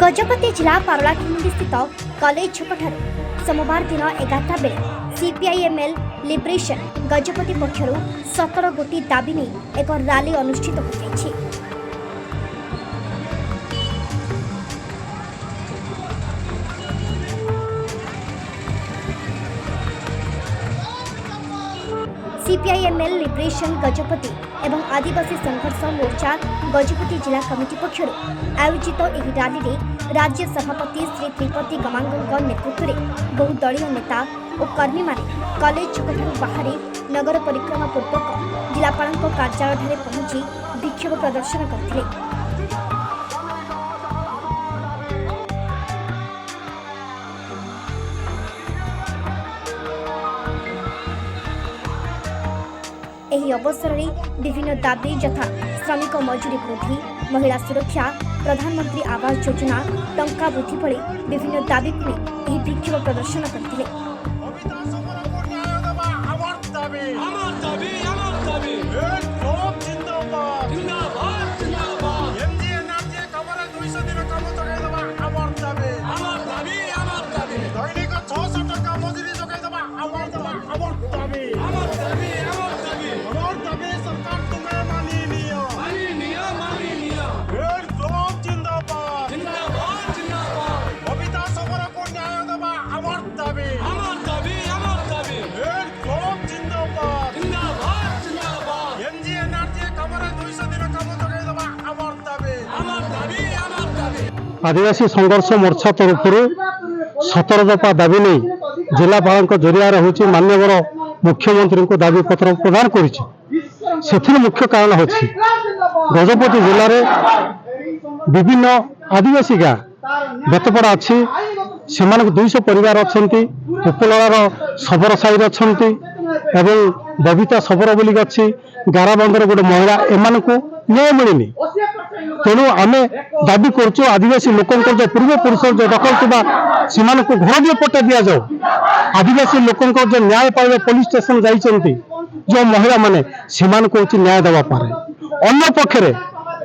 गजपति जिला पारलाखेमुंडी स्थित कॉलेज छकठार सोमवार दिन 11टा बेले सीपीआईएमएल लिबरेशन गजपति पक्षर 17 गोटी दाबी नहीं एक रैली अनुष्ठित हो सीपीआईएमएल लिबरेशन गजपति एवं आदिवासी संघर्ष मोर्चा गजपति जिला कमिटी पक्षर आयोजित यह रैली में राज्य सभापति श्री त्रिपति गमांग नेतृत्व में बहुदलीय नेता और कर्मी माने कॉलेज छकठार बाहर नगर परिक्रमा पूर्वक जिलापाल कार्यालय पहुंची विक्षोभ प्रदर्शन करते। ଏହି ଅବସରରେ ବିଭିନ୍ନ ଦାବି ଯଥା ଶ୍ରମିକ ମଜୁରୀ ବୃଦ୍ଧି, ମହିଳା ସୁରକ୍ଷା, ପ୍ରଧାନମନ୍ତ୍ରୀ ଆବାସ ଯୋଜନା, ଟଙ୍କା ବୃଦ୍ଧି ଭଳି ବିଭିନ୍ନ ଦାବିକୁ ନେଇ ଏହି ବିକ୍ଷୋଭ ପ୍ରଦର୍ଶନ କରିଥିଲେ। आदिवासी संघर्ष मोर्चा तरफ 17 दफा दाबी नहीं जिलापाल जरिया हूँ माननीय मुख्यमंत्री को दाबी पत्र प्रदान कर मुख्य कारण होची गजपति जिले में विभिन्न आदिवासी गाँ बेतपड़ा अच्छी से 200 परिवार अच्छा उपलार शबर साई अच्छा बबीता शबर बोलिक अच्छी गाराबंदर गोटे महिला एम को न्याय मिलनी तेणु आम दाबी कर आदिवासी लोक पूर्व पुरुष जो दखल थी घर दिए पट्टा दि जाऊ आदिवासी लोक जो न्याय पाइबा पुलिस स्टेशन जाइए जो महिला माने न्याय देवा पारे अन्य पक्षरे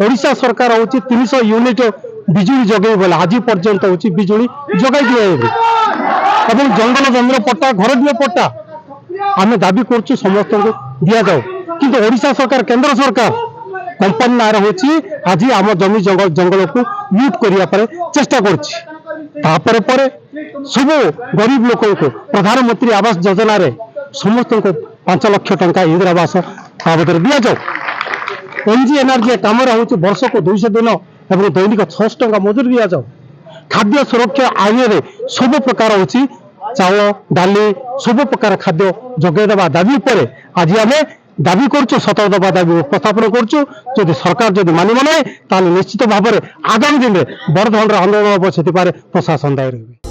ओडिशा सरकार हूँ 300 यूनिट बिजुली जगै बोले आज पर्यंत हूँ बिजुली जगै दिए जंगल जंगल पट्टा घर दिए पट्टा आम दाबी कर समस्त को दि जाऊ कि ओडिशा सरकार केंद्र सरकार कंपनी नार हूँ आज आम जमी जंगल को लुट करने चेष्टा कर सब गरीब लोक को प्रधानमंत्री आवास योजना रे समस्त को 5 लाख टंका इंदिरा आवास बाबद दि जाऊ एनजीएनआरजी कम हूँ वर्ष को 200 दिन और दैनिक 600 टंका मजूरी दि जाऊ खाद्य सुरक्षा आईन में सब प्रकार हूँ चाउल डाली सब प्रकार खाद्य जगैदेवा दाबी पर आज आम दाबी कर 17 दफा दाबी उपस्थापन कर सरकार जदि मानिब ना निश्चित भाव में आगामी दिन में बड़ धरण आंदोलन हम से प्रशासन दायी रही।